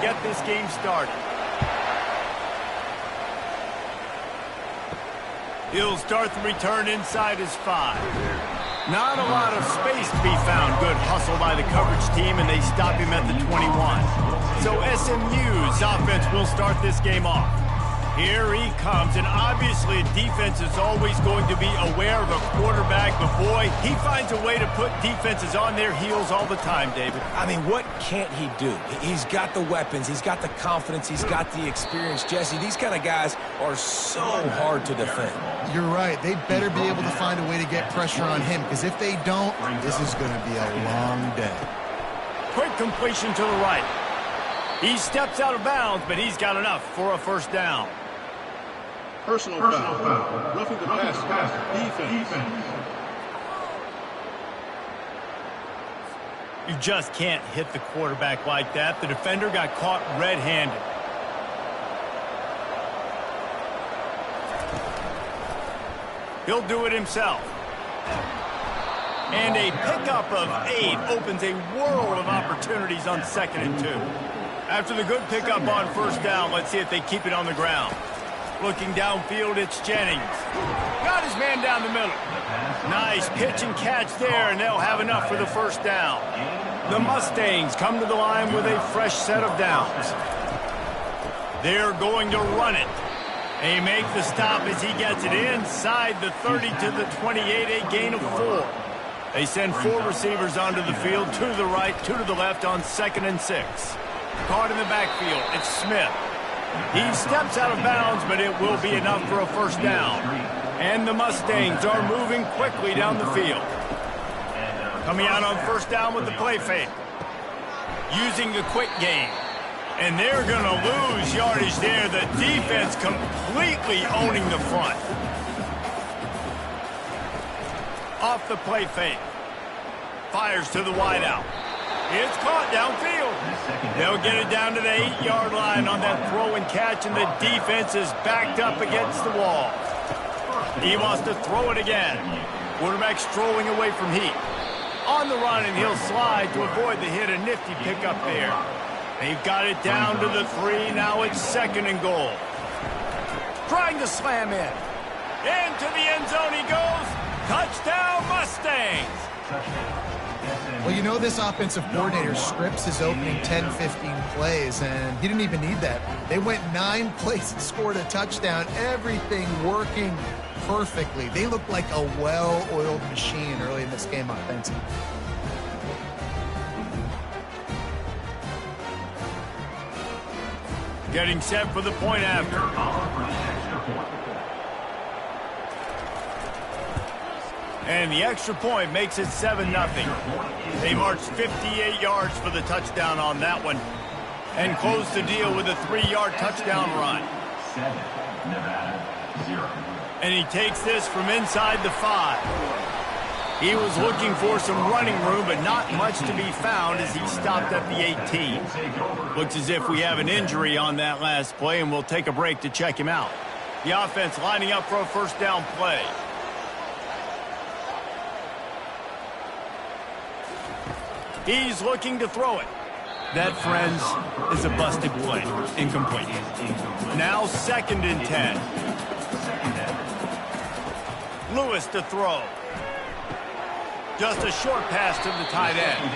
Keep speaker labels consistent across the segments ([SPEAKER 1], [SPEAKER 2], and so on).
[SPEAKER 1] get this game started. He'll start the return inside his 5. Not a lot of space to be found. Good hustle by the coverage team, and they stop him at the 21. So SMU's offense will start this game off. Here he comes, and obviously defense is always going to be aware of a quarterback, but boy, he finds a way to put defenses on their heels all the time, David.
[SPEAKER 2] I mean, what can't he do? He's got the weapons, he's got the confidence, he's got the experience. Jesse, these kind of guys are so hard to defend.
[SPEAKER 3] You're right. They better be able to find a way to get pressure on him, because if they don't, this is going to be a long day.
[SPEAKER 1] Quick completion to the right. He steps out of bounds, but he's got enough for a first down.
[SPEAKER 4] Personal foul. Roughing the pass. Defense.
[SPEAKER 1] You just can't hit the quarterback like that. The defender got caught red-handed. He'll do it himself. And a pickup of 8 opens a world of opportunities on 2nd and 2. After the good pickup on first down, let's see if they keep it on the ground. Looking downfield, it's Jennings. Got his man down the middle. Nice pitch and catch there, and they'll have enough for the first down. The Mustangs come to the line with a fresh set of downs. They're going to run it. They make the stop as he gets it inside the 30 to the 28, a gain of 4. They send 4 receivers onto the field, 2 to the right, 2 to the left on 2nd and 6. Caught in the backfield, it's Smith. He steps out of bounds, but it will be enough for a first down. And the Mustangs are moving quickly down the field. Coming out on first down with the play fake. Using the quick game. And they're going to lose yardage there. The defense completely owning the front. Off the play fake. Fires to the wideout. It's caught downfield. They'll get it down to the 8-yard line on that throw and catch, and the defense is backed up against the wall. He wants to throw it again. Quarterback strolling away from heat. On the run, and he'll slide to avoid the hit. A nifty pickup there. They've got it down to the 3. Now it's 2nd and goal. Trying to slam in. Into the end zone he goes. Touchdown, Mustangs.
[SPEAKER 3] Well, you know this offensive coordinator scripts his opening 10-15 plays, and he didn't even need that. They went 9 plays and scored a touchdown. Everything working perfectly. They looked like a well-oiled machine early in this game offensively.
[SPEAKER 1] Getting set for the point after. And the extra point makes it 7-0. They marched 58 yards for the touchdown on that one. And closed the deal with a 3-yard touchdown run.
[SPEAKER 5] 7, Nevada, 0.
[SPEAKER 1] And he takes this from inside the 5. He was looking for some running room, but not much to be found as he stopped at the 18. Looks as if we have an injury on that last play, and we'll take a break to check him out. The offense lining up for a first down play. He's looking to throw it. That, friends, is a busted play. Incomplete. Now 2nd and 10. Lewis to throw. Just a short pass to the tight end.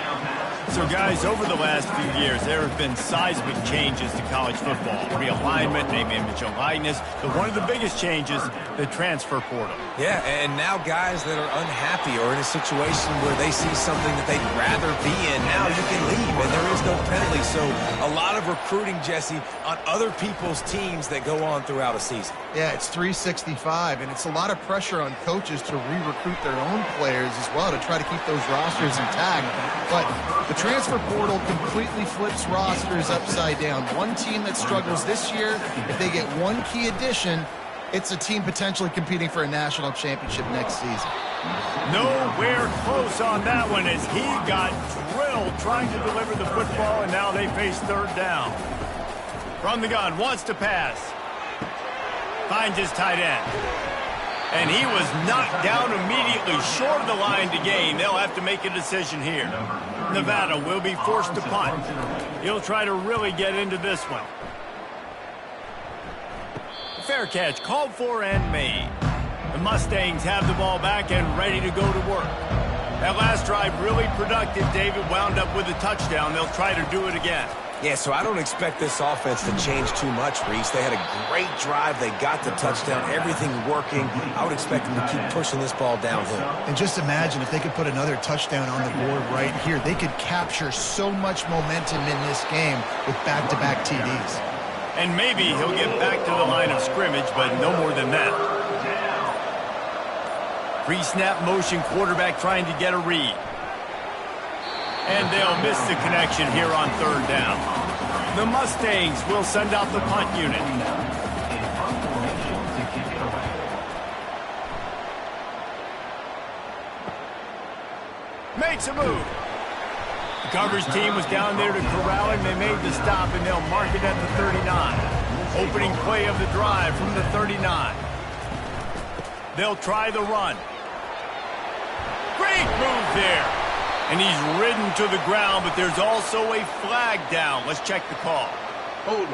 [SPEAKER 1] So, guys, over the last few years, there have been seismic changes to college football. Realignment, name, image, and likeness. But one of the biggest changes, the transfer portal.
[SPEAKER 2] Yeah, and now guys that are unhappy or in a situation where they see something that they'd rather be in, now you can leave, and there is no penalty. So a lot of recruiting, Jesse, on other people's teams that go on throughout a season.
[SPEAKER 3] Yeah, it's 365, and it's a lot of pressure on coaches to re-recruit their own players as well to try to keep those rosters intact. But the transfer portal completely flips rosters upside down. One team that struggles this year, if they get one key addition, it's a team potentially competing for a national championship next season.
[SPEAKER 1] Nowhere close on that one as he got drilled trying to deliver the football, and now they face 3rd down. From the gun, wants to pass. Finds his tight end. And he was knocked down immediately short of the line to gain. They'll have to make a decision here. Nevada will be forced to punt. He'll try to really get into this one. Fair catch called for and made. The Mustangs have the ball back and ready to go to work. That last drive really productive. David wound up with a touchdown. They'll try to do it again.
[SPEAKER 2] Yeah, so I don't expect this offense to change too much, Reese. They had a great drive. They got the touchdown. Everything working. I would expect them to keep pushing this ball downhill.
[SPEAKER 3] And just imagine if they could put another touchdown on the board right here. They could capture so much momentum in this game with back-to-back TDs.
[SPEAKER 1] And maybe he'll get back to the line of scrimmage, but no more than that. Pre-snap motion, quarterback trying to get a read. And they'll miss the connection here on third down. The Mustangs will send out the punt unit. Makes a move. The coverage team was down there to corral him. They made the stop, and they'll mark it at the 39. Opening play of the drive from the 39. They'll try the run. Great move there. And he's ridden to the ground, but there's also a flag down. Let's check the call.
[SPEAKER 4] Holding,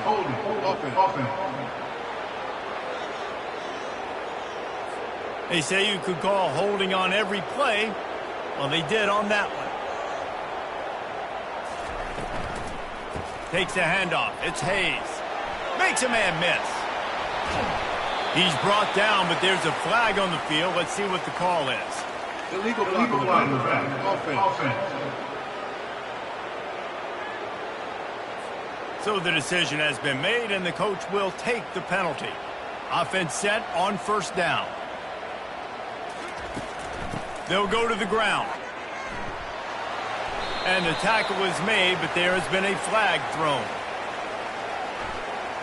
[SPEAKER 4] offense.
[SPEAKER 1] They say you could call holding on every play. Well, they did on that one. Takes a handoff. It's Hayes. Makes a man miss. He's brought down, but there's a flag on the field. Let's see what the call is.
[SPEAKER 4] Illegal block in the back. Offense.
[SPEAKER 1] So the decision has been made, and the coach will take the penalty. Offense set on first down. They'll go to the ground. And the tackle is made, but there has been a flag thrown.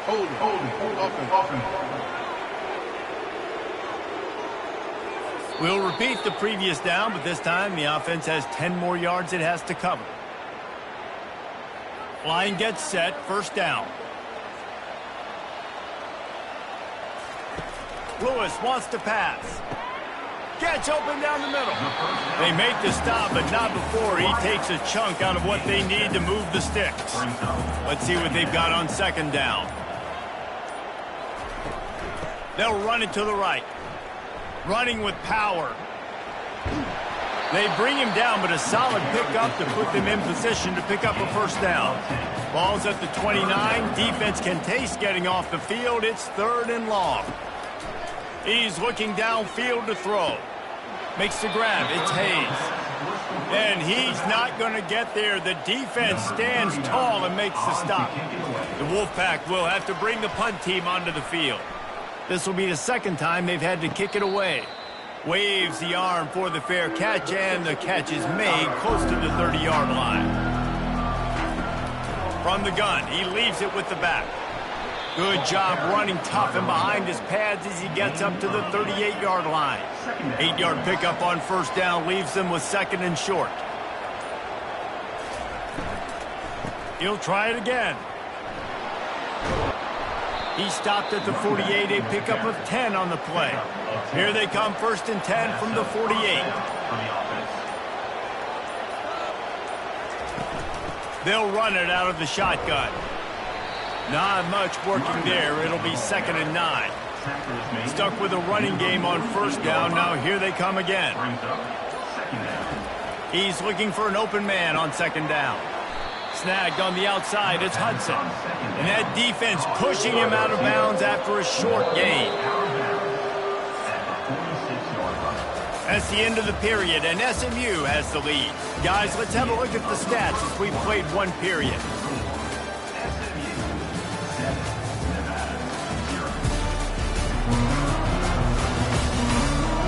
[SPEAKER 4] Holding, offense.
[SPEAKER 1] We'll repeat the previous down, but this time the offense has 10 more yards it has to cover. Line gets set, first down. Lewis wants to pass. Gets open down the middle. They make the stop, but not before he takes a chunk out of what they need to move the sticks. Let's see what they've got on second down. They'll run it to the right. Running with power. They bring him down, but a solid pickup to put them in position to pick up a first down. Ball's at the 29. Defense can taste getting off the field. It's third and long. He's looking downfield to throw. Makes the grab. It's Hayes. And he's not going to get there. The defense stands tall and makes the stop. The Wolfpack will have to bring the punt team onto the field. This will be the second time they've had to kick it away. Waves the arm for the fair catch, and the catch is made close to the 30-yard line. From the gun, he leaves it with the back. Good job running tough and behind his pads as he gets up to the 38-yard line. 8-yard pickup on first down leaves them with second and short. He'll try it again. He stopped at the 48, a pickup of 10 on the play. Here they come, first and 10 from the 48. They'll run it out of the shotgun. Not much working there. It'll be second and 9. Stuck with a running game on first down. Now here they come again. He's looking for an open man on second down. Snagged on the outside, it's Hudson. And that defense pushing him out of bounds after a short gain. That's the end of the period, and SMU has the lead. Guys, let's have a look at the stats as we've played one period.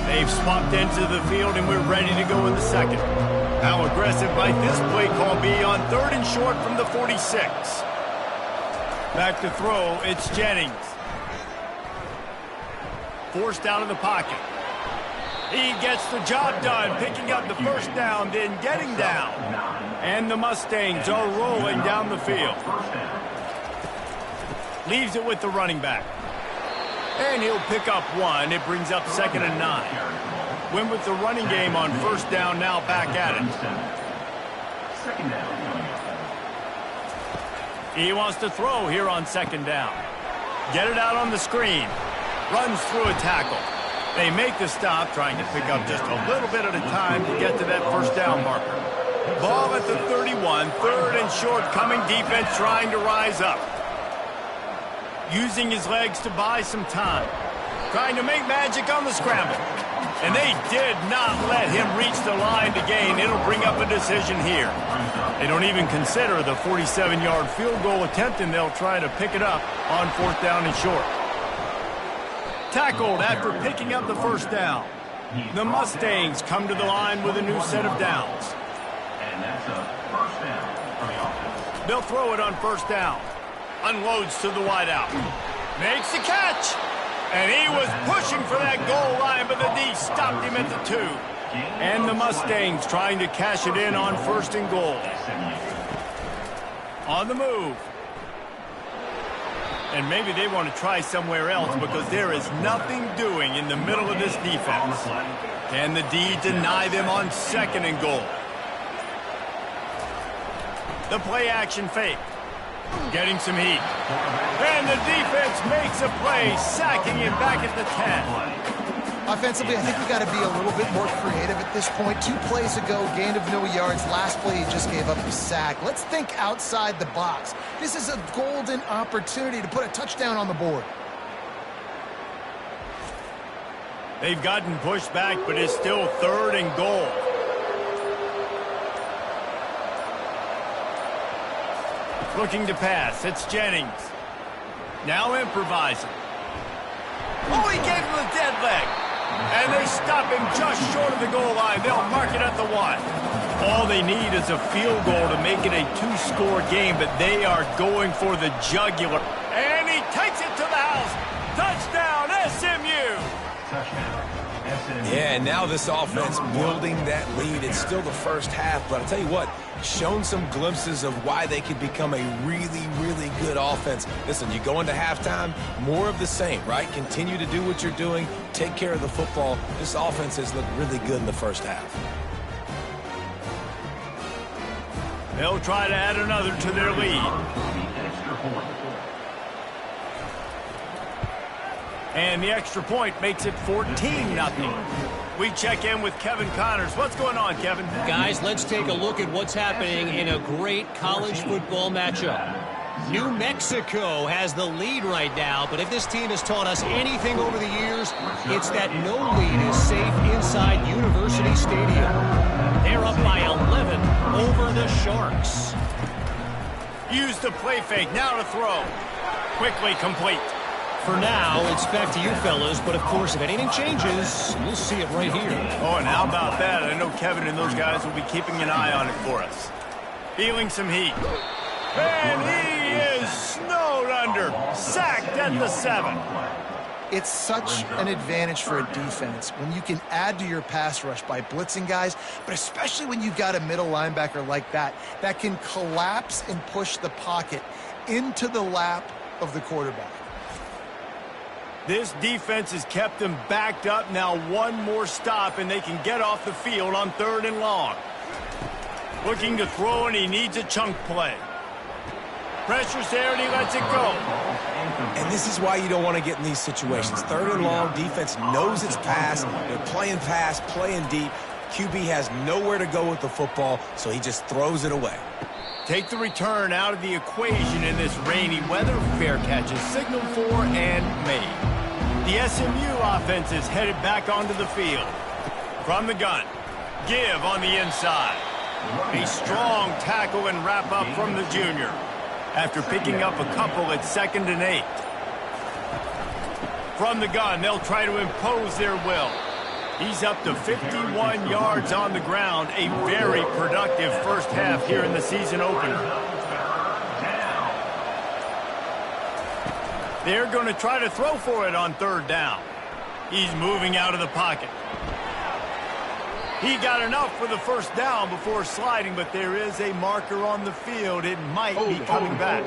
[SPEAKER 1] They've swapped into the field, and we're ready to go in the second. How aggressive might this play call be on third and short from the 46? Back to throw, it's Jennings. Forced out of the pocket. He gets the job done, picking up the first down, then getting down. And the Mustangs are rolling down the field. Leaves it with the running back. And he'll pick up one. It brings up 2nd and 9. Win with the running game on 1st down, now back at it.
[SPEAKER 5] 2nd down.
[SPEAKER 1] He wants to throw here on 2nd down. Get it out on the screen. Runs through a tackle. They make the stop, trying to pick up just a little bit at a time to get to that 1st down marker. Ball at the 31, 3rd and short, coming defense trying to rise up. Using his legs to buy some time. Trying to make magic on the scramble. And they did not let him reach the line to gain. It'll bring up a decision here. They don't even consider the 47-yard field goal attempt, and they'll try to pick it up on 4th down and short. Tackled after picking up the 1st down. The Mustangs come to the line with a new set of downs.
[SPEAKER 5] And that's a 1st down for the offense.
[SPEAKER 1] They'll throw it on 1st down. Unloads to the wideout. Makes the catch. And he was pushing for that goal line, but the D stopped him at the 2. And the Mustangs trying to cash it in on 1st and goal. On the move. And maybe they want to try somewhere else because there is nothing doing in the middle of this defense. Can the D deny them on 2nd and goal? The play action fake. Getting some heat. And the defense makes a play, sacking him back at the 10.
[SPEAKER 3] Offensively, I think we got to be a little bit more creative at this point. 2 plays ago, gain of no yards. Last play, he just gave up a sack. Let's think outside the box. This is a golden opportunity to put a touchdown on the board.
[SPEAKER 1] They've gotten pushed back, but it's still 3rd and goal. Looking to pass. It's Jennings. Now improvising. Oh, he gave him the dead leg. And they stop him just short of the goal line. They'll mark it at the 1. All they need is a field goal to make it a 2-score game, but they are going for the jugular. And he takes it to the house. Touchdown, SMU.
[SPEAKER 5] Touchdown.
[SPEAKER 2] Yeah, and now this offense building that lead. It's still the 1st half, but I'll tell you what, shown some glimpses of why they could become a really, really good offense. Listen, you go into halftime, more of the same, right? Continue to do what you're doing, take care of the football. This offense has looked really good in the 1st half.
[SPEAKER 1] They'll try to add another to their lead. And the extra point makes it 14-0. We check in with Kevin Connors. What's going on, Kevin?
[SPEAKER 6] Guys, let's take a look at what's happening in a great college football matchup. New Mexico has the lead right now, but if this team has taught us anything over the years, it's that no lead is safe inside University Stadium. They're up by 11 over the Sharks.
[SPEAKER 1] Use the play fake, now to throw. Quickly complete.
[SPEAKER 6] For now, it's back to you fellas, but of course, if anything changes, you'll see it right here.
[SPEAKER 1] Oh, and how about that? I know Kevin and those guys will be keeping an eye on it for us. Feeling some heat. And he is snowed under. Sacked at the 7.
[SPEAKER 3] It's such an advantage for a defense when you can add to your pass rush by blitzing guys, but especially when you've got a middle linebacker like that can collapse and push the pocket into the lap of the quarterback.
[SPEAKER 1] This defense has kept them backed up. Now 1 more stop, and they can get off the field on 3rd and long. Looking to throw, and he needs a chunk play. Pressure's there, and he lets it go.
[SPEAKER 2] And this is why you don't want to get in these situations. 3rd and long, defense knows it's pass. They're playing pass, playing deep. QB has nowhere to go with the football, so he just throws it away.
[SPEAKER 1] Take the return out of the equation in this rainy weather. Fair catch is signaled for and made. The SMU offense is headed back onto the field. From the gun, give on the inside. A strong tackle and wrap up from the junior. After picking up a couple at 2nd and 8. From the gun, they'll try to impose their will. He's up to 51 yards on the ground. A very productive 1st half here in the season opener. They're going to try to throw for it on 3rd down. He's moving out of the pocket. He got enough for the 1st down before sliding, but there is a marker on the field. It might be coming back.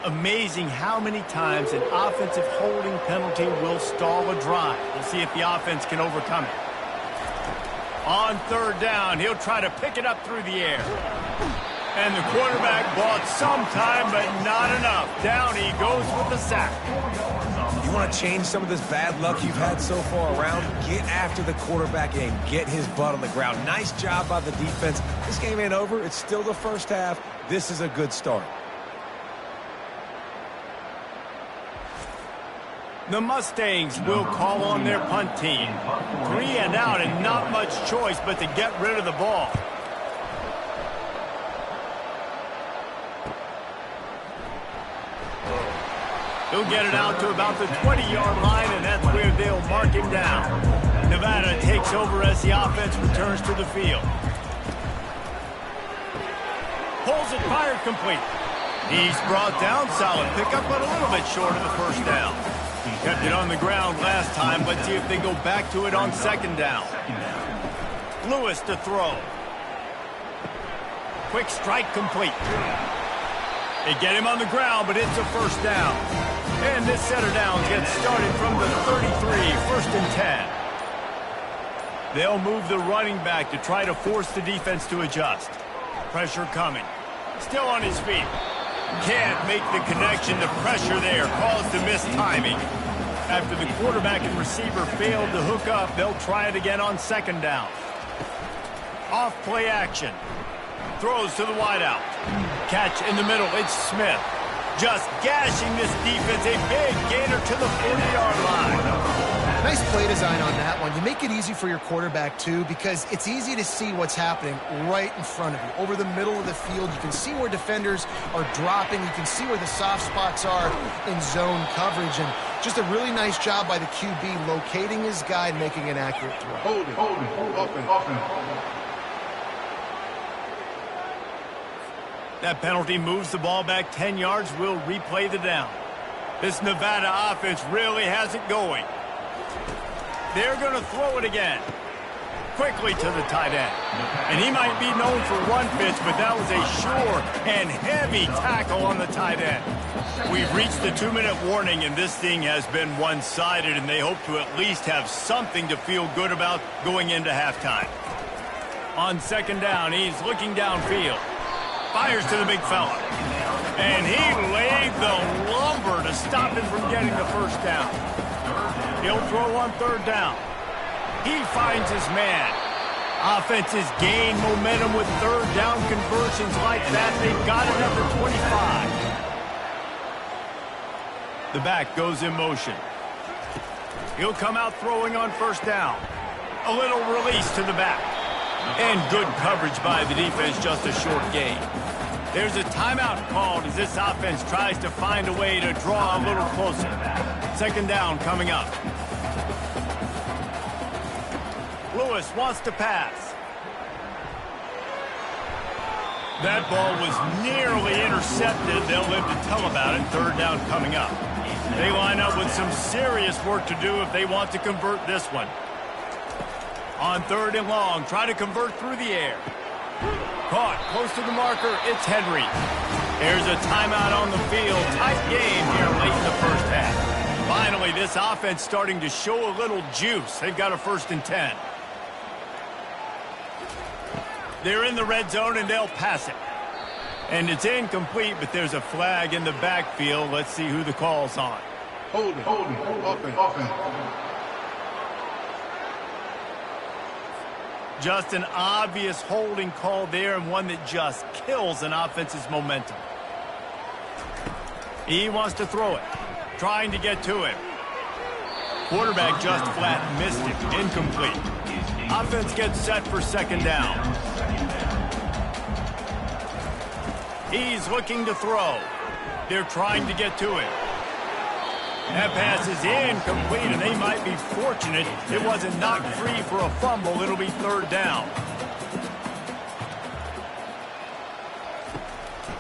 [SPEAKER 1] amazing how many times an offensive holding penalty will stall a drive. We'll see if the offense can overcome it. On third down, he'll try to pick it up through the air. And the quarterback bought some time, but not enough. Down he goes with the sack.
[SPEAKER 2] You want to change some of this bad luck you've had so far around? Get after the quarterback and get his butt on the ground. Nice job by the defense. This game ain't over. It's still the first half. This is a good start.
[SPEAKER 1] The Mustangs will call on their punt team. 3 and out and not much choice but to get rid of the ball. He'll get it out to about the 20-yard line, and that's where they'll mark him down. Nevada takes over as the offense returns to the field. Pulls it, fired complete. He's brought down, solid pickup, but a little bit short of the first down. He kept it on the ground last time. Let's see if they go back to it on second down. Lewis to throw. Quick strike complete. They get him on the ground, but it's a first down. And this set of downs gets started from the 33, first and 10. They'll move the running back to try to force the defense to adjust. Pressure coming. Still on his feet. Can't make the connection. The pressure there caused the missed timing. After the quarterback and receiver failed to hook up, they'll try it again on second down. Off play action. Throws to the wideout. Catch in the middle. It's Smith. Just gashing this defense. A big gainer to the 40-yard line.
[SPEAKER 3] Nice play design on that one. You make it easy for your quarterback, too, because it's easy to see what's happening right in front of you. Over the middle of the field, you can see where defenders are dropping. You can see where the soft spots are in zone coverage. And just a really nice job by the QB locating his guy and making an accurate throw.
[SPEAKER 4] Hold it, open.
[SPEAKER 1] That penalty moves the ball back 10 yards. We'll replay the down. This Nevada offense really has it going. They're going to throw it again. Quickly to the tight end. And he might be known for one pitch, but that was a sure and heavy tackle on the tight end. We've reached the 2-minute warning, and this thing has been one-sided, and they hope to at least have something to feel good about going into halftime. On second down, he's looking downfield. Fires to the big fella. And he laid the lumber to stop him from getting the first down. He'll throw on third down. He finds his man. Offenses gain momentum with third down conversions like that. They've got it at the 25. The back goes in motion. He'll come out throwing on first down. A little release to the back. And good coverage by the defense, just a short gain. There's a timeout called as this offense tries to find a way to draw a little closer. Second down coming up. Lewis wants to pass. That ball was nearly intercepted. They'll live to tell about it. Third down coming up. They line up with some serious work to do if they want to convert this one. On third and long, try to convert through the air. Caught close to the marker, it's Henry. There's a timeout on the field. Tight game here late in the first half. Finally, this offense starting to show a little juice. They've got a first and 10. They're in the red zone and they'll pass it. And it's incomplete, but there's a flag in the backfield. Let's see who the call's on.
[SPEAKER 4] Hold it, open.
[SPEAKER 1] Just an obvious holding call there, and one that just kills an offense's momentum. He wants to throw it, trying to get to him. Quarterback just flat missed it, incomplete. Offense gets set for second down. He's looking to throw. They're trying to get to it. That pass is incomplete, and they might be fortunate it wasn't knocked free for a fumble. It'll be third down.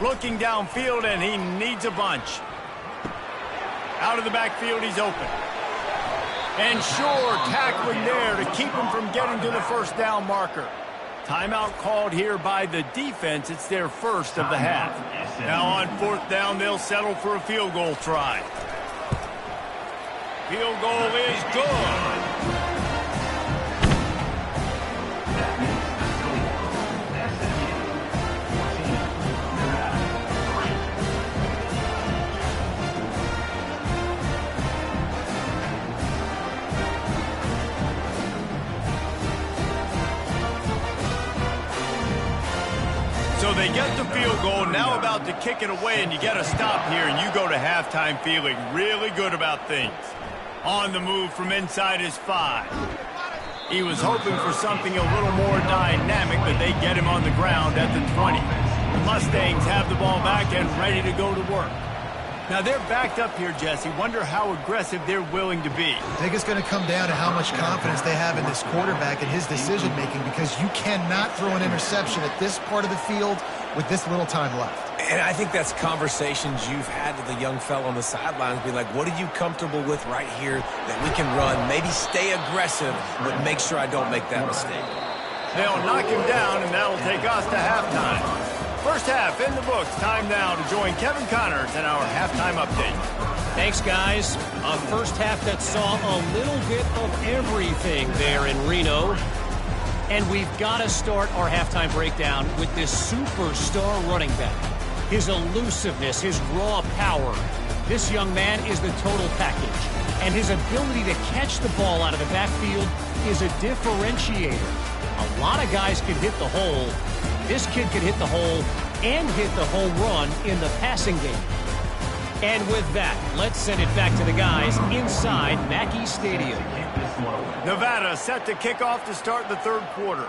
[SPEAKER 1] Looking downfield, and he needs a bunch. Out of the backfield, he's open. And sure, tackling there to keep him from getting to the first down marker. Timeout called here by the defense. It's their first of the half. Now on 4th down, they'll settle for a field goal try. Field goal is good. So they get the field goal, now about to kick it away, and you get a stop here, and you go to halftime feeling really good about things. On the move from inside his 5. He was hoping for something a little more dynamic, but they get him on the ground at the 20. The Mustangs have the ball back and ready to go to work. Now they're backed up here, Jesse. Wonder how aggressive they're willing to be.
[SPEAKER 3] I think it's going to come down to how much confidence they have in this quarterback and his decision-making, because you cannot throw an interception at this part of the field with this little time left.
[SPEAKER 2] And I think that's conversations you've had with a young fellow on the sidelines, be like, what are you comfortable with right here that we can run? Maybe stay aggressive, but make sure I don't make that mistake.
[SPEAKER 1] They'll knock him down, and that'll take us to halftime. First half in the books. Time now to join Kevin Connors in our halftime update.
[SPEAKER 6] Thanks, guys. A first half that saw a little bit of everything there in Reno. And we've got to start our halftime breakdown with this superstar running back. His elusiveness, his raw power. This young man is the total package. And his ability to catch the ball out of the backfield is a differentiator. A lot of guys can hit the hole. This kid could hit the hole and hit the home run in the passing game. And with that, let's send it back to the guys inside Mackey Stadium.
[SPEAKER 1] Nevada set to kick off to start the third quarter.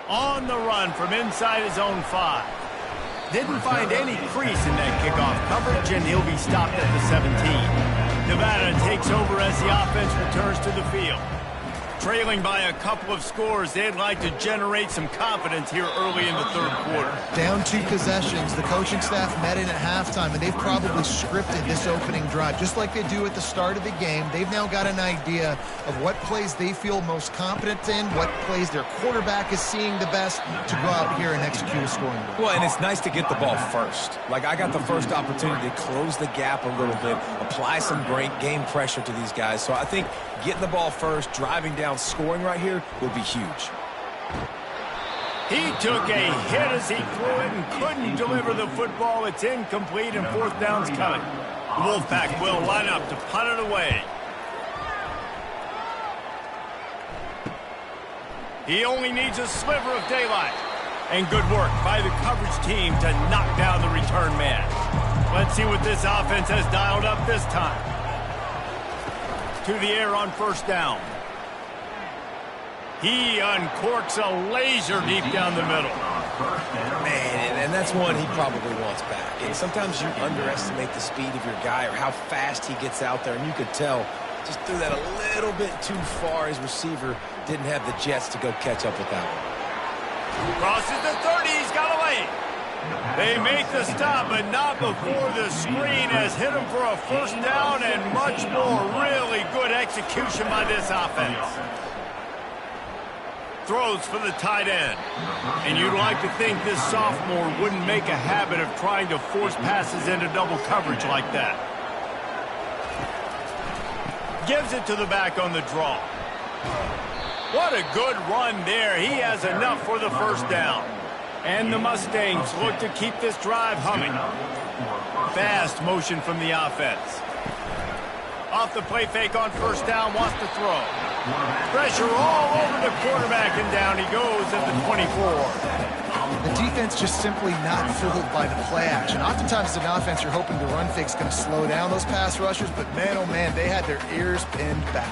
[SPEAKER 1] On the run from inside his own 5. Didn't find any crease in that kickoff coverage, and he'll be stopped at the 17. Nevada takes over as the offense returns to the field. Trailing by a couple of scores, they'd like to generate some confidence here early in the third quarter.
[SPEAKER 3] Down 2 possessions. The coaching staff met in at halftime, and they've probably scripted this opening drive. Just like they do at the start of the game, they've now got an idea of what plays they feel most confident in, what plays their quarterback is seeing the best to go out here and execute a scoring drive.
[SPEAKER 2] Well, and it's nice to get the ball first. Like, I got the first opportunity to close the gap a little bit, apply some great game pressure to these guys. So I think getting the ball first, driving down, scoring right here would be huge.
[SPEAKER 1] He took a hit as he threw it and couldn't deliver the football. It's incomplete, and 4th down's coming. The Wolfpack will line up to punt it away. He only needs a sliver of daylight. And good work by the coverage team to knock down the return man. Let's see what this offense has dialed up this time. To the air on 1st down. He uncorks a laser deep down the middle.
[SPEAKER 2] Man, and that's one he probably wants back. And sometimes you underestimate the speed of your guy or how fast he gets out there, and you could tell just threw that a little bit too far. His receiver didn't have the jets to go catch up with that one.
[SPEAKER 1] Crosses the 30, he's got away. They make the stop, but not before the screen has hit him for a 1st down and much more. Really good execution by this offense. Throws for the tight end. And you'd like to think this sophomore wouldn't make a habit of trying to force passes into double coverage like that. Gives it to the back on the draw. What a good run there. He has enough for the 1st down. And the Mustangs look to keep this drive humming. Fast motion from the offense. Off the play fake on 1st down, wants to throw. Pressure all over the quarterback, and down he goes at the 24.
[SPEAKER 3] The defense just simply not fooled by the play action. Oftentimes as an offense, you're hoping the run fake's going to slow down those pass rushers, but man, oh man, they had their ears pinned back.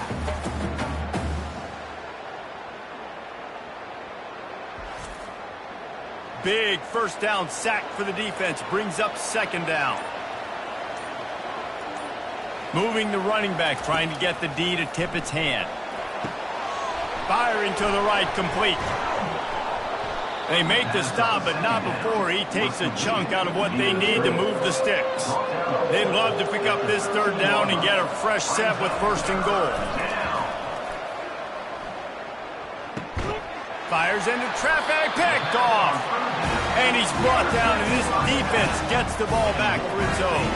[SPEAKER 1] Big 1st down sack for the defense. Brings up 2nd down. Moving the running back, trying to get the D to tip its hand. Firing to the right, complete. They make the stop, but not before he takes a chunk out of what they need to move the sticks. They'd love to pick up this 3rd down and get a fresh set with 1st and goal. Fires into traffic, picked off. And he's brought down, and this defense gets the ball back for its own.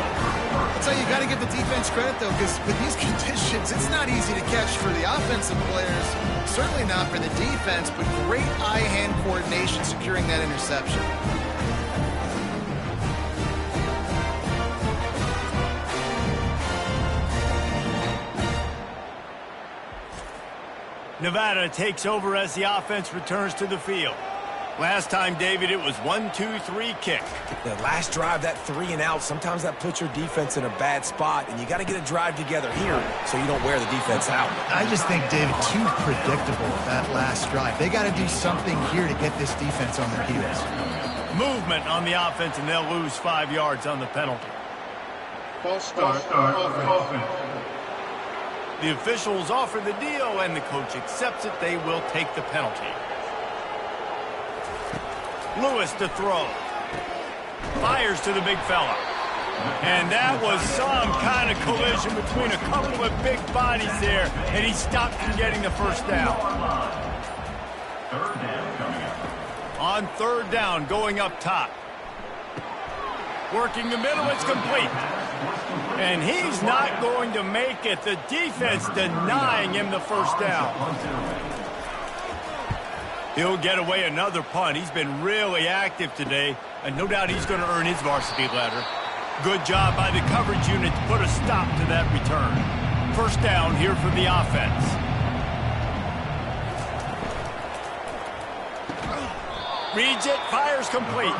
[SPEAKER 3] So you got to give the defense credit, though, because with these conditions, it's not easy to catch for the offensive players. Certainly not for the defense, but great eye-hand coordination securing that interception.
[SPEAKER 1] Nevada takes over as the offense returns to the field. Last time, David, it was 1-2-3 kick.
[SPEAKER 2] The last drive, that 3 and out, sometimes that puts your defense in a bad spot, and you got to get a drive together here so you don't wear the defense out.
[SPEAKER 3] I just think, David, too predictable that last drive. They got to do something here to get this defense on their heels.
[SPEAKER 1] Movement on the offense, and they'll lose 5 yards on the penalty.
[SPEAKER 4] False start, offense.
[SPEAKER 1] The officials offer the deal, and the coach accepts it. They will take the penalty. Lewis to throw. Fires to the big fella. And that was some kind of collision between a couple of big bodies there, and he stopped from getting the first down.
[SPEAKER 5] Third down coming up.
[SPEAKER 1] On third down, going up top. Working the middle, it's complete. And he's not going to make it. The defense denying him the first down. He'll get away another punt. He's been really active today, and no doubt he's going to earn his varsity letter. Good job by the coverage unit to put a stop to that return. First down here for the offense. Reads it, fires complete.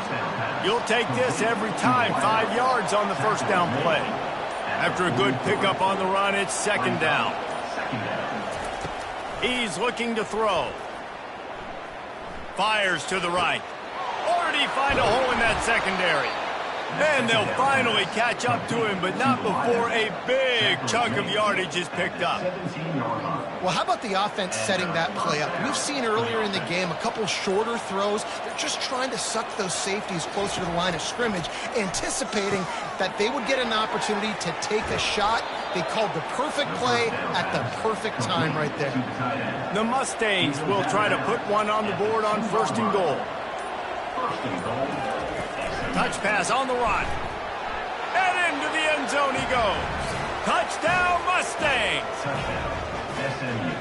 [SPEAKER 1] You'll take this every time. 5 yards on the first down play. After a good pickup on the run, it's second down. He's looking to throw. Fires to the right. Or did he find a hole in that secondary? And they'll finally catch up to him, but not before a big chunk of yardage is picked up.
[SPEAKER 3] Well, how about the offense setting that play up? We've seen earlier in the game a couple shorter throws. They're just trying to suck those safeties closer to the line of scrimmage, anticipating that they would get an opportunity to take a shot. They called the perfect play at the perfect time right there.
[SPEAKER 1] The Mustangs will try to put one on the board on first and goal. Touch pass on the run. And into the end zone he goes. Touchdown, Mustangs!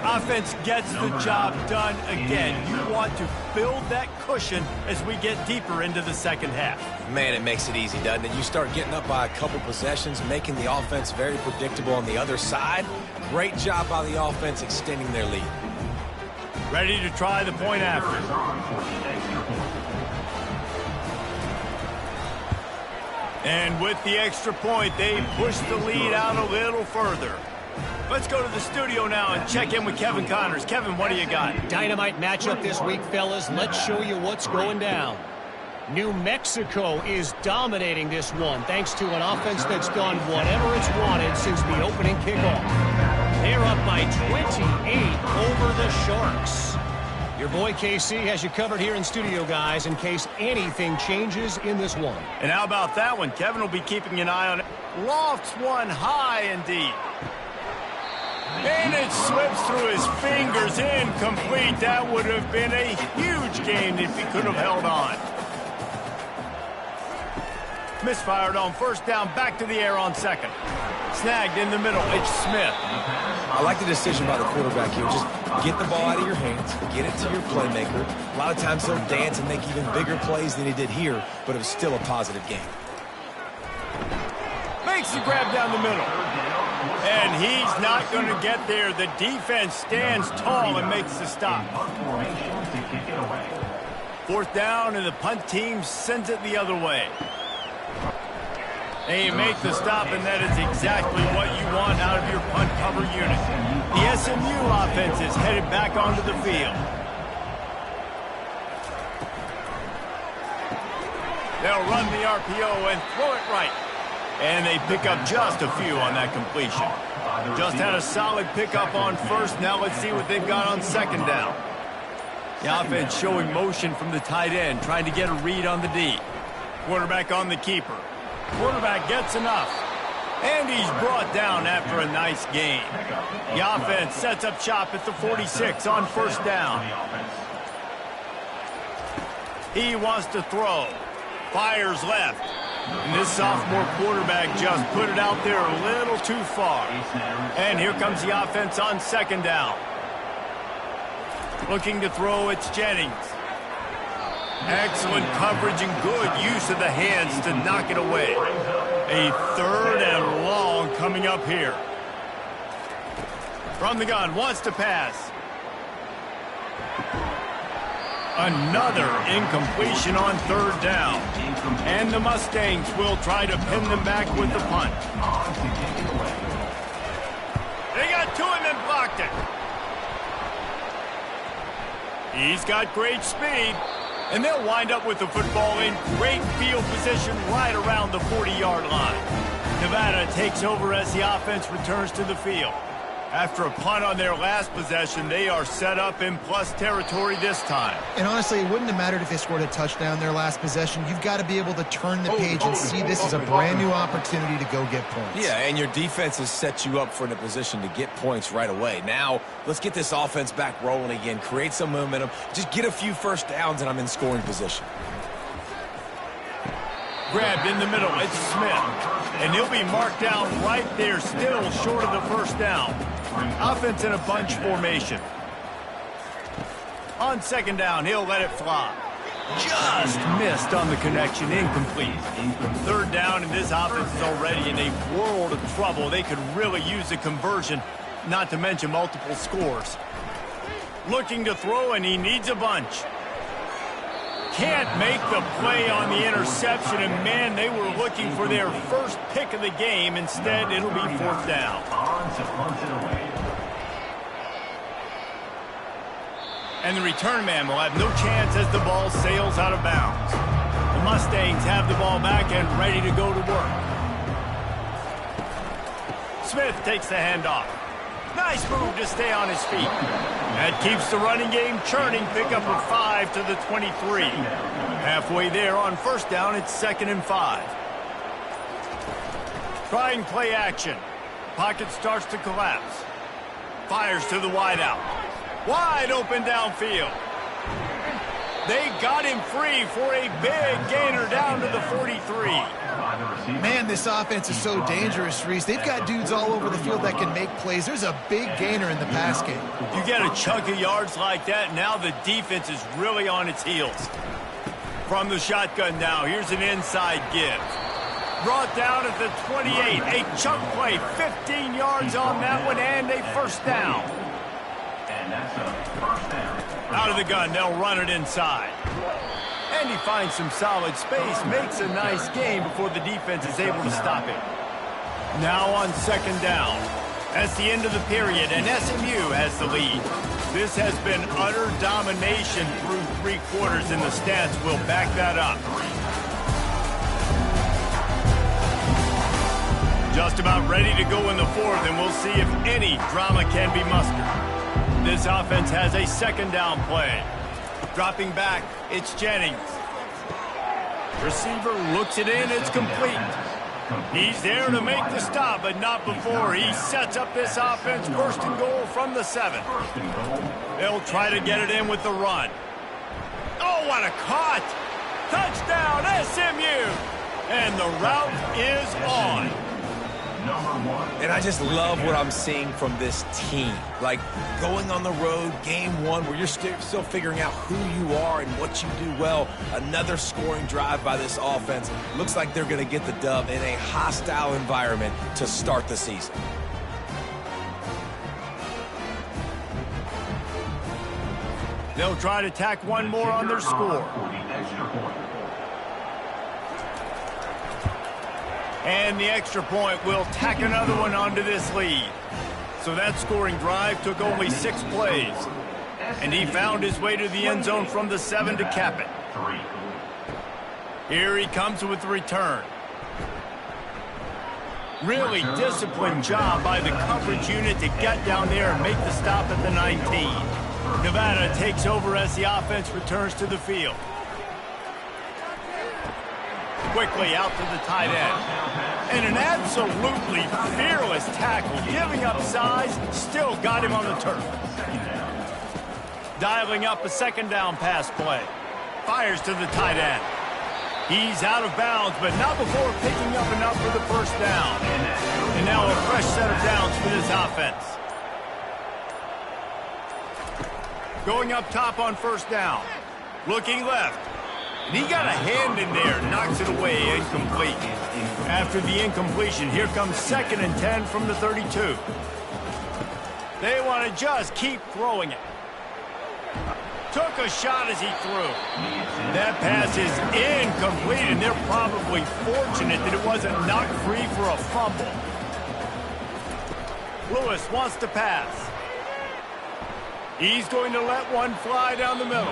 [SPEAKER 1] Offense gets the job done again. You want to build that cushion as we get deeper into the second half.
[SPEAKER 2] Man, it makes it easy, doesn't it? You start getting up by a couple possessions, making the offense very predictable on the other side. Great job by the offense extending their lead.
[SPEAKER 1] Ready to try the point after. And with the extra point, they push the lead out a little further. Let's go to the studio now and check in with Kevin Connors. Kevin, what do you got?
[SPEAKER 6] Dynamite matchup this week, fellas. Let's show you what's going down. New Mexico is dominating this one, thanks to an offense that's done whatever it's wanted since the opening kickoff. They're up by 28 over the Sharks. Your boy KC has you covered here in studio, guys, in case anything changes in this one.
[SPEAKER 1] And how about that one? Kevin will be keeping an eye on it. Lofts one high and deep. And it slips through his fingers, incomplete. That would have been a huge gain if he could have held on. Misfired on first down, back to the air on second. Snagged in the middle, it's Smith.
[SPEAKER 2] I like the decision by the quarterback here. Just get the ball out of your hands, get it to your playmaker. A lot of times he'll dance and make even bigger plays than he did here, but it was still a positive game.
[SPEAKER 1] Makes the grab down the middle. And he's not going to get there. The defense stands tall and makes the stop. Fourth down, and the punt team sends it the other way. They make the stop, and that is exactly what you want out of your punt cover unit. The SMU offense is headed back onto the field. They'll run the RPO and throw it right. And they pick up just a few on that completion. Just had a solid pickup on first. Now let's see what they've got on second down. The offense showing motion from the tight end, trying to get a read on the D. Quarterback on the keeper. Quarterback gets enough. And he's brought down after a nice gain. The offense sets up shop at the 46 on first down. He wants to throw. Fires left. And this sophomore quarterback just put it out there a little too far. And here comes the offense on second down. Looking to throw, it's Jennings. Excellent coverage and good use of the hands to knock it away. A third and long coming up here. From the gun, wants to pass. Another incompletion on third down. And the Mustangs will try to pin them back with the punt. They got to him and blocked it. He's got great speed. And they'll wind up with the football in great field position right around the 40-yard line. Nevada takes over as the offense returns to the field. After a punt on their last possession, they are set up in plus territory this time.
[SPEAKER 3] And honestly, it wouldn't have mattered if they scored a touchdown their last possession. You've got to be able to turn the page and see this as a brand new opportunity to go get points.
[SPEAKER 2] Yeah, and your defense has set you up for in a position to get points right away. Now, let's get this offense back rolling again, create some momentum, just get a few first downs, and I'm in scoring position.
[SPEAKER 1] Grabbed in the middle, it's Smith. And he'll be marked down right there, still short of the first down. Offense in a bunch formation. On second down, he'll let it fly. Just missed on the connection, incomplete. Third down, and this offense is already in a world of trouble. They could really use a conversion, not to mention multiple scores. Looking to throw, and he needs a bunch. Can't make the play on the interception, and man, they were looking for their first pick of the game. Instead, it'll be fourth down. And the return man will have no chance as the ball sails out of bounds. The Mustangs have the ball back and ready to go to work. Smith takes the handoff. Nice move to stay on his feet. That keeps the running game churning. Pickup of 5 to the 23. Halfway there on first down, it's 2nd and 5. Trying play action. Pocket starts to collapse. Fires to the wideout. Wide open downfield. They got him free for a big gainer down to the 43.
[SPEAKER 3] Man, this offense is so dangerous, Reese. They've got dudes all over the field that can make plays. There's a big gainer in the pass game.
[SPEAKER 1] You get a chunk of yards like that, now the defense is really on its heels. From the shotgun now, here's an inside give. Brought down at the 28. A chunk play, 15 yards on that one, and a first down.
[SPEAKER 5] And that's a first down.
[SPEAKER 1] Out of the gun, they'll run it inside. And he finds some solid space, makes a nice gain before the defense is able to stop it. Now on second down. That's the end of the period, and SMU has the lead. This has been utter domination through 3 quarters, and the stats will back that up. Just about ready to go in the 4th, and we'll see if any drama can be mustered. This offense has a second down play. Dropping back, it's Jennings. Receiver looks it in, it's complete. He's there to make the stop, but not before. He sets up this offense, 1st and goal from the 7. They'll try to get it in with the run. Oh, what a caught! Touchdown, SMU! And the route is on.
[SPEAKER 2] And I just love what I'm seeing from this team. Like, going on the road, game 1, where you're still figuring out who you are and what you do well. Another scoring drive by this offense. Looks like they're going to get the dub in a hostile environment to start the season.
[SPEAKER 1] They'll try to tack one more on their score. And the extra point will tack another one onto this lead. So that scoring drive took only 6 plays. And he found his way to the end zone from the 7 to cap it. Here he comes with the return. Really disciplined job by the coverage unit to get down there and make the stop at the 19. Nevada takes over as the offense returns to the field. Quickly out to the tight end. And an absolutely fearless tackle, giving up size, still got him on the turf. Dialing up a second down pass play. Fires to the tight end. He's out of bounds, but not before picking up enough for the first down. And now a fresh set of downs for this offense. Going up top on first down. Looking left. And he got a hand in there, knocks it away, incomplete. After the incompletion, here comes 2nd and 10 from the 32. They want to just keep throwing it. Took a shot as he threw. That pass is incomplete, and they're probably fortunate that it wasn't knocked free for a fumble. Lewis wants to pass. He's going to let one fly down the middle.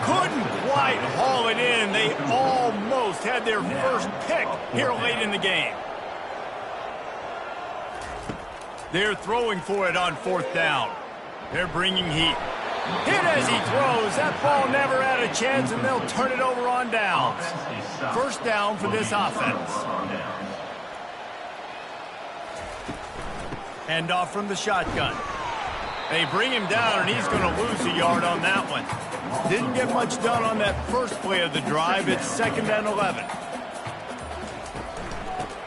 [SPEAKER 1] Couldn't quite haul it in. They almost had their first pick here late in the game. They're throwing for it on 4th down. They're bringing heat. Hit as he throws. That ball never had a chance, and they'll turn it over on downs. First down for this offense. Hand off from the shotgun. They bring him down, and he's going to lose a yard on that one. Didn't get much done on that first play of the drive. It's 2nd and 11.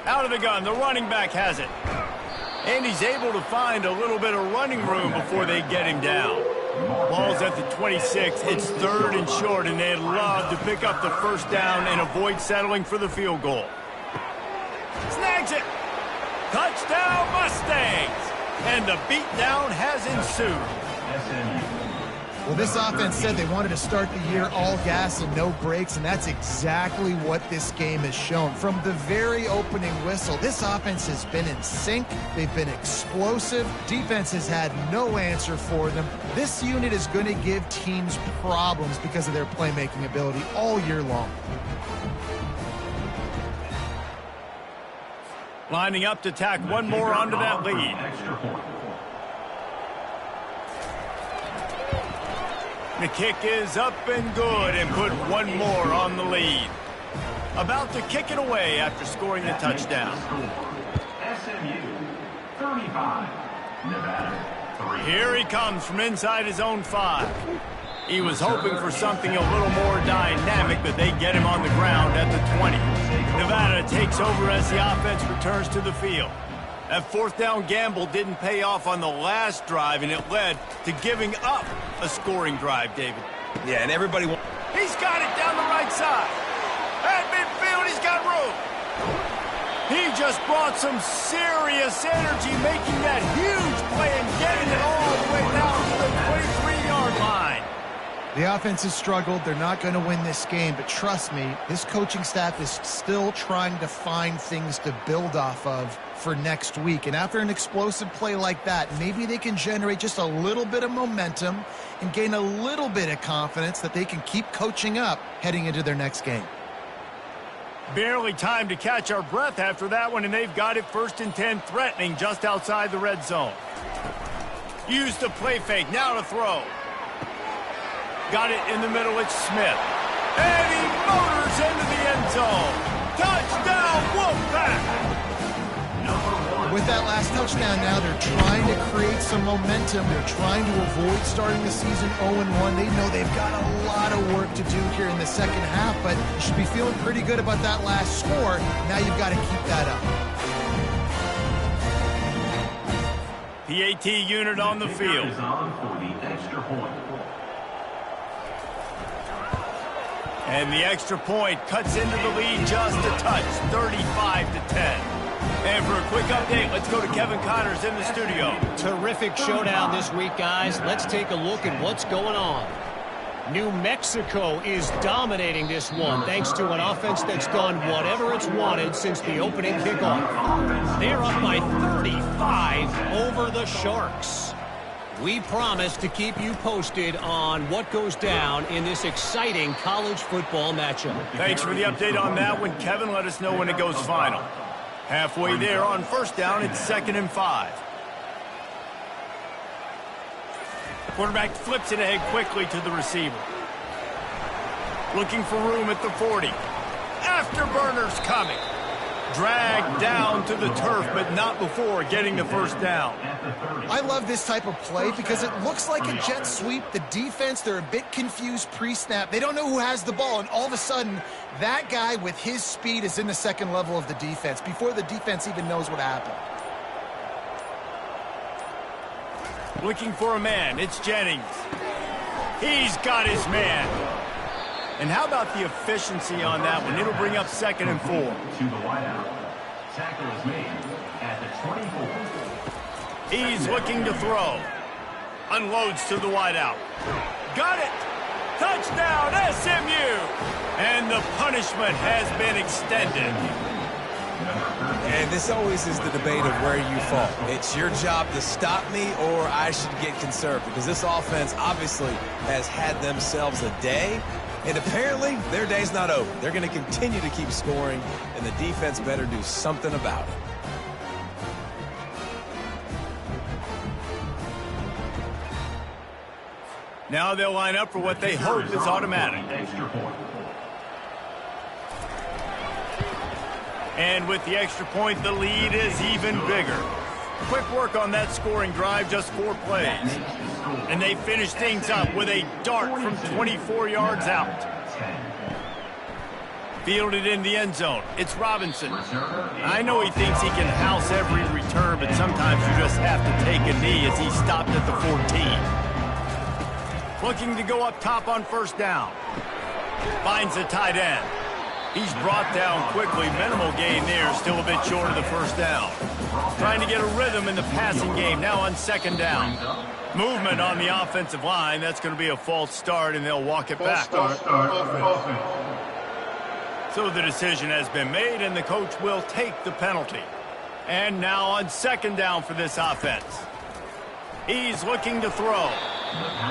[SPEAKER 1] Out of the gun, the running back has it. And he's able to find a little bit of running room before they get him down. Ball's at the 26. It's 3rd and short, and they'd love to pick up the first down and avoid settling for the field goal. Snags it. Touchdown, Mustangs. And the beatdown has ensued.
[SPEAKER 3] Well, this offense said they wanted to start the year all gas and no brakes, and that's exactly what this game has shown. From the very opening whistle, this offense has been in sync. They've been explosive. Defense has had no answer for them. This unit is going to give teams problems because of their playmaking ability all year long.
[SPEAKER 1] Lining up to tack one more onto that lead. The kick is up and good and put one more on the lead. About to kick it away after scoring the touchdown.
[SPEAKER 5] SMU 35, Nevada 3.
[SPEAKER 1] Here he comes from inside his own 5. He was hoping for something a little more dynamic, but they get him on the ground at the 20. Nevada takes over as the offense returns to the field. That 4th down gamble didn't pay off on the last drive, and it led to giving up a scoring drive, David.
[SPEAKER 2] Yeah, and everybody...
[SPEAKER 1] He's got it down the right side. At midfield, he's got room. He just brought some serious energy, making that huge play and getting it all the way down to the 23-yard line.
[SPEAKER 3] The offense has struggled. They're not going to win this game, but trust me, this coaching staff is still trying to find things to build off of for next week. And after an explosive play like that, maybe they can generate just a little bit of momentum and gain a little bit of confidence that they can keep coaching up heading into their next game.
[SPEAKER 1] Barely time to catch our breath after that one, and they've got it 1st and 10, threatening just outside the red zone. Use the play fake, now to throw. Got it in the middle, it's Smith. And he motors into the end zone. Touchdown, Wolfpack!
[SPEAKER 3] With that last touchdown now, they're trying to create some momentum. They're trying to avoid starting the season 0-1. They know they've got a lot of work to do here in the second half, but you should be feeling pretty good about that last score. Now you've got to keep that up.
[SPEAKER 1] PAT unit on the field. And the extra point cuts into the lead just a touch, 35-10. And for a quick update, let's go to Kevin Connors in the studio.
[SPEAKER 6] Terrific showdown this week, guys. Let's take a look at what's going on. New Mexico is dominating this one thanks to an offense that's done whatever it's wanted since the opening kickoff. They're up by 35 over the Sharks. We promise to keep you posted on what goes down in this exciting college football matchup.
[SPEAKER 1] Thanks for the update on that one, Kevin. Let us know when it goes final. Halfway there on first down, it's 2nd and 5. Quarterback flips it ahead quickly to the receiver. Looking for room at the 40. Afterburners coming. Dragged down to the turf, but not before getting the first down.
[SPEAKER 3] I love this type of play because it looks like a jet sweep. The defense, they're a bit confused pre-snap. They don't know who has the ball, and all of a sudden, that guy with his speed is in the second level of the defense before the defense even knows what happened.
[SPEAKER 1] Looking for a man. It's Jennings. He's got his man. And how about the efficiency on that one? It'll bring up 2nd and 4.
[SPEAKER 5] To the wideout. Tackle is made at the 24.
[SPEAKER 1] He's looking to throw. Unloads to the wideout. Got it. Touchdown, SMU. And the punishment has been extended.
[SPEAKER 2] And this always is the debate of where you fall. It's your job to stop me or I should get conserved, because this offense obviously has had themselves a day, and apparently their day's not over. They're going to continue to keep scoring, and the defense better do something about it.
[SPEAKER 1] Now they'll line up for what they hope is automatic.
[SPEAKER 5] Extra point.
[SPEAKER 1] And with the extra point, the lead is even bigger. Quick work on that scoring drive, just 4 plays. And they finish things up with a dart from 24 yards out. Fielded in the end zone. It's Robinson. I know he thinks he can house every return, but sometimes you just have to take a knee as he stopped at the 14. Looking to go up top on first down. Finds the tight end. He's brought down quickly. Minimal gain there. Still a bit short of the first down. Trying to get a rhythm in the passing game. Now on 2nd down. Movement on the offensive line. That's going to be a false start, and they'll walk it back. So the decision has been made, and the coach will take the penalty. And now on 2nd down for this offense. He's looking to throw.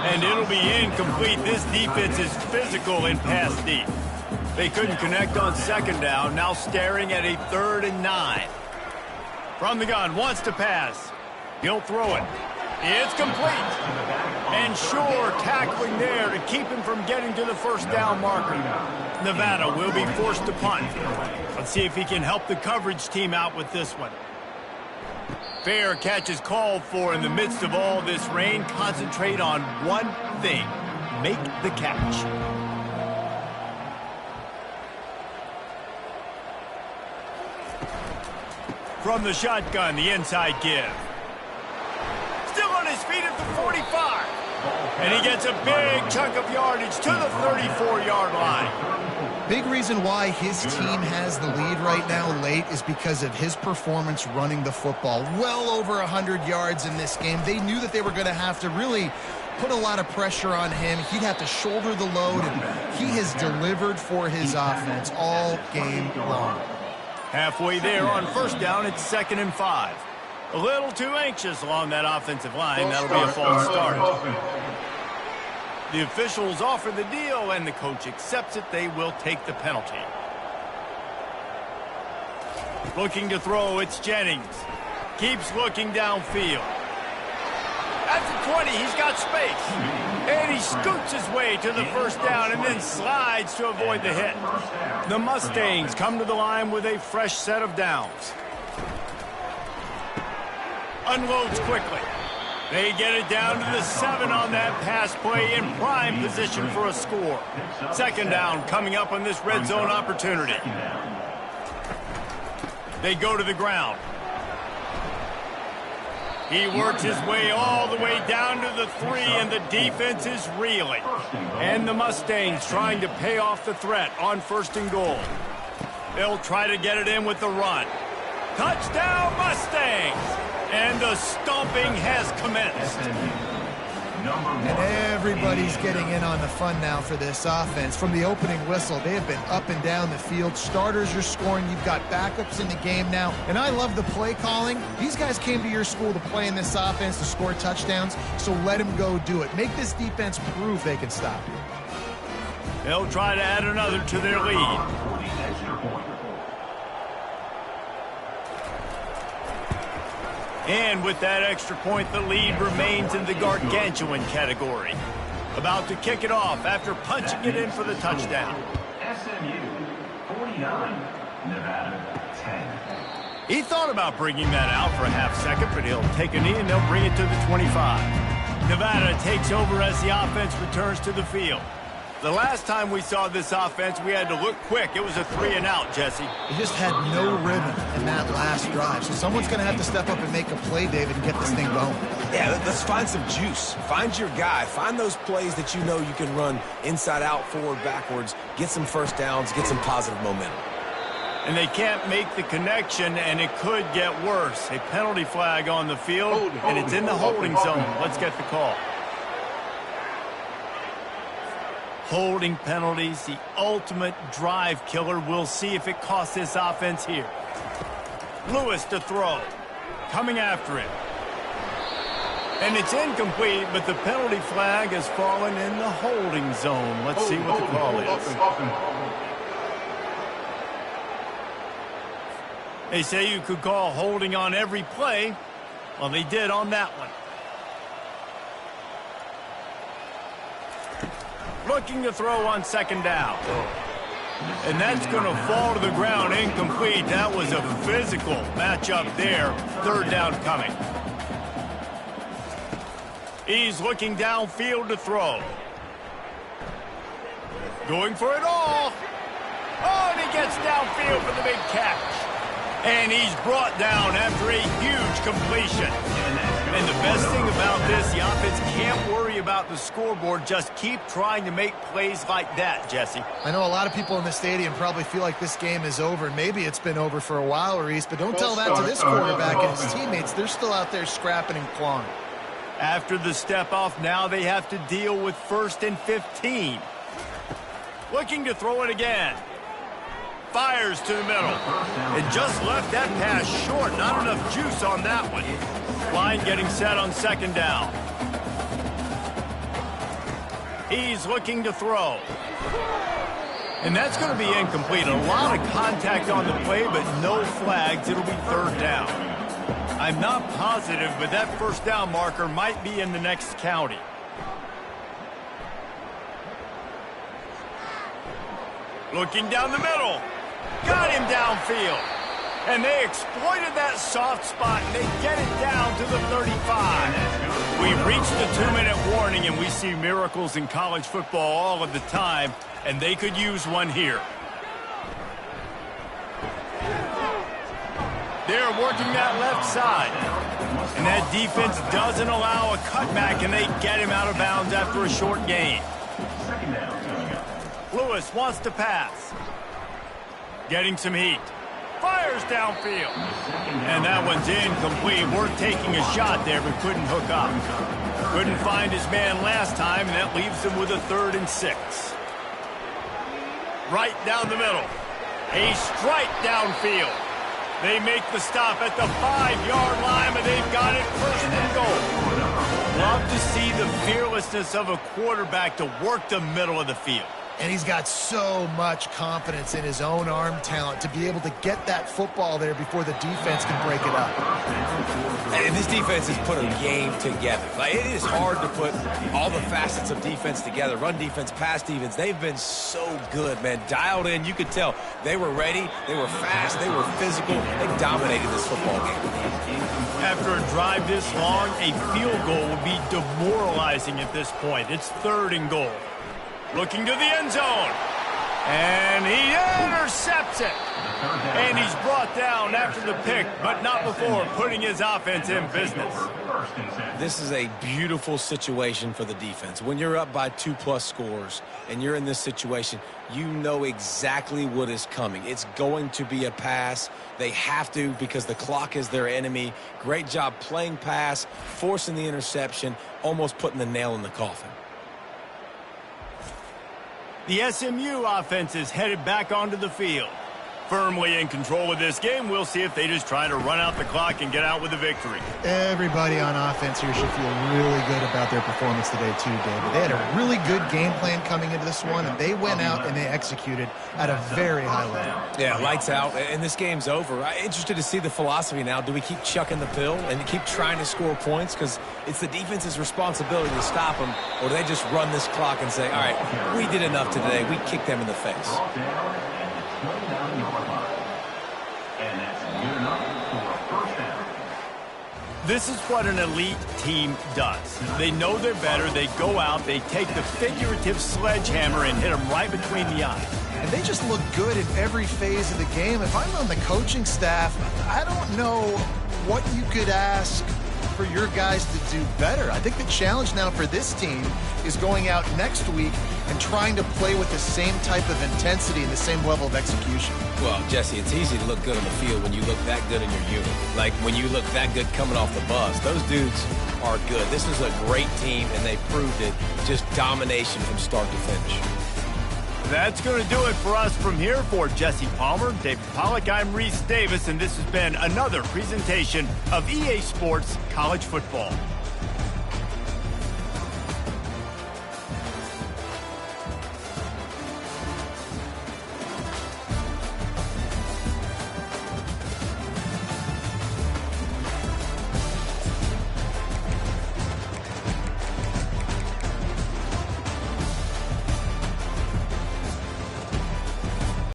[SPEAKER 1] And it'll be incomplete. This defense is physical in pass deep. They couldn't connect on 2nd down. Now staring at a 3rd and 9. From the gun, wants to pass. He'll throw it. It's complete. And sure, tackling there to keep him from getting to the first down marker. Nevada will be forced to punt. Let's see if he can help the coverage team out with this one. Fair catch is called for in the midst of all this rain. Concentrate on one thing. Make the catch. From the shotgun, the inside give. Still on his feet at the 45. And he gets a big chunk of yardage to the 34-yard line.
[SPEAKER 3] Big reason why his team has the lead right now late is because of his performance running the football. Well over 100 yards in this game. They knew that they were going to have to really put a lot of pressure on him. He'd have to shoulder the load, and he has delivered for his offense all game long.
[SPEAKER 1] Halfway there on first down, it's 2nd and 5. A little too anxious along that offensive line. That'll be a false start. The officials offer the deal, and the coach accepts it. They will take the penalty. Looking to throw, it's Jennings. Keeps looking downfield. At the 20, he's got space. And he scoots his way to the first down and then slides to avoid the hit. The Mustangs come to the line with a fresh set of downs. Unloads quickly. They get it down to the 7 on that pass play, in prime position for a score. 2nd down coming up on this red zone opportunity. They go to the ground. He works his way all the way down to the 3, and the defense is reeling. And the Mustangs trying to pay off the threat on 1st and goal. They'll try to get it in with the run. Touchdown, Mustangs! And the stomping has commenced.
[SPEAKER 3] And everybody's getting in on the fun now for this offense. From the opening whistle, they have been up and down the field. Starters are scoring. You've got backups in the game now. And I love the play calling. These guys came to your school to play in this offense to score touchdowns, so let them go do it. Make this defense prove they can stop you.
[SPEAKER 1] They'll try to add another to their lead. And with that extra point, the lead remains in the gargantuan category. About to kick it off after punching it in for the touchdown.
[SPEAKER 5] SMU 49, Nevada, 10.
[SPEAKER 1] He thought about bringing that out for a half second, but he'll take a knee and they'll bring it to the 25. Nevada takes over as the offense returns to the field. The last time we saw this offense, we had to look quick. It was a 3-and-out, Jesse.
[SPEAKER 3] He just had no rhythm in that last drive. So someone's going to have to step up and make a play, David, and get this thing going.
[SPEAKER 2] Yeah, let's find some juice. Find your guy. Find those plays that you know you can run inside out, forward, backwards, get some first downs, get some positive momentum.
[SPEAKER 1] And they can't make the connection, and it could get worse. A penalty flag on the field, and it's in the holding zone. Let's get the call. Holding penalties, the ultimate drive killer. We'll see if it costs this offense here. Lewis to throw. Coming after it. And it's incomplete, but the penalty flag has fallen in the holding zone. Let's see what the call is. They say you could call holding on every play. Well, they did on that one. Looking to throw on second down. And that's going to fall to the ground incomplete. That was a physical matchup there. Third down coming. He's looking downfield to throw. Going for it all. Oh, and he gets downfield for the big catch. And he's brought down after a huge completion. And the best thing about this, the offense can't worry about the scoreboard. Just keep trying to make plays like that, Jesse.
[SPEAKER 3] I know a lot of people in the stadium probably feel like this game is over, and maybe it's been over for a while, Reese, but don't tell that to this quarterback and his teammates. They're still out there scrapping and clawing.
[SPEAKER 1] After the step off, now they have to deal with 1st and 15. Looking to throw it again. Fires to the middle. It just left that pass short. Not enough juice on that one. Line getting set on second down. He's looking to throw. And that's going to be incomplete. A lot of contact on the play, but no flags. It'll be third down. I'm not positive, but that first down marker might be in the next county. Looking down the middle. Got him downfield. And they exploited that soft spot, and they get it down to the 35. We've reached the 2-minute warning, and we see miracles in college football all of the time, and they could use one here. They're working that left side. And that defense doesn't allow a cutback, and they get him out of bounds after a short gain. Lewis wants to pass. Getting some heat. Fires downfield. And that one's incomplete. We're taking a shot there, but couldn't hook up. Couldn't find his man last time, and that leaves him with a 3rd and 6. Right down the middle. A strike downfield. They make the stop at the 5-yard line, but they've got it 1st and goal. Love to see the fearlessness of a quarterback to work the middle of the field.
[SPEAKER 3] And he's got so much confidence in his own arm talent to be able to get that football there before the defense can break it up.
[SPEAKER 2] And this defense has put a game together. Like, it is hard to put all the facets of defense together. Run defense, pass defense. They've been so good, man. Dialed in. You could tell they were ready. They were fast. They were physical. They dominated this football game.
[SPEAKER 1] After a drive this long, a field goal would be demoralizing at this point. It's 3rd and goal. Looking to the end zone. And he intercepts it. And he's brought down after the pick, but not before putting his offense in business.
[SPEAKER 2] This is a beautiful situation for the defense. When you're up by 2+ scores and you're in this situation, you know exactly what is coming. It's going to be a pass. They have to because the clock is their enemy. Great job playing pass, forcing the interception, almost putting the nail in the coffin.
[SPEAKER 1] The SMU offense is headed back onto the field. Firmly in control of this game. We'll see if they just try to run out the clock and get out with a victory.
[SPEAKER 3] Everybody on offense here should feel really good about their performance today too, David. They had a really good game plan coming into this one, and they went out and they executed at a very high level.
[SPEAKER 2] Yeah, lights out, and this game's over. I'm interested to see the philosophy now. Do we keep chucking the pill and keep trying to score points because it's the defense's responsibility to stop them, or do they just run this clock and say, all right, we did enough today. We kicked them in the face.
[SPEAKER 5] And that's good enough for a first down.
[SPEAKER 1] This is what an elite team does. They know they're better. They go out, they take the figurative sledgehammer and hit them right between the eyes.
[SPEAKER 3] And they just look good in every phase of the game. If I'm on the coaching staff, I don't know what you could ask for your guys to do better. I think the challenge now for this team is going out next week and trying to play with the same type of intensity and the same level of execution.
[SPEAKER 2] Well, Jesse, it's easy to look good on the field when you look that good in your unit. Like when you look that good coming off the bus. Those dudes are good. This is a great team, and they proved it. Just domination from start to finish.
[SPEAKER 1] That's going to do it for us from here. For Jesse Palmer, David Pollack, I'm Reese Davis, and this has been another presentation of EA Sports College Football.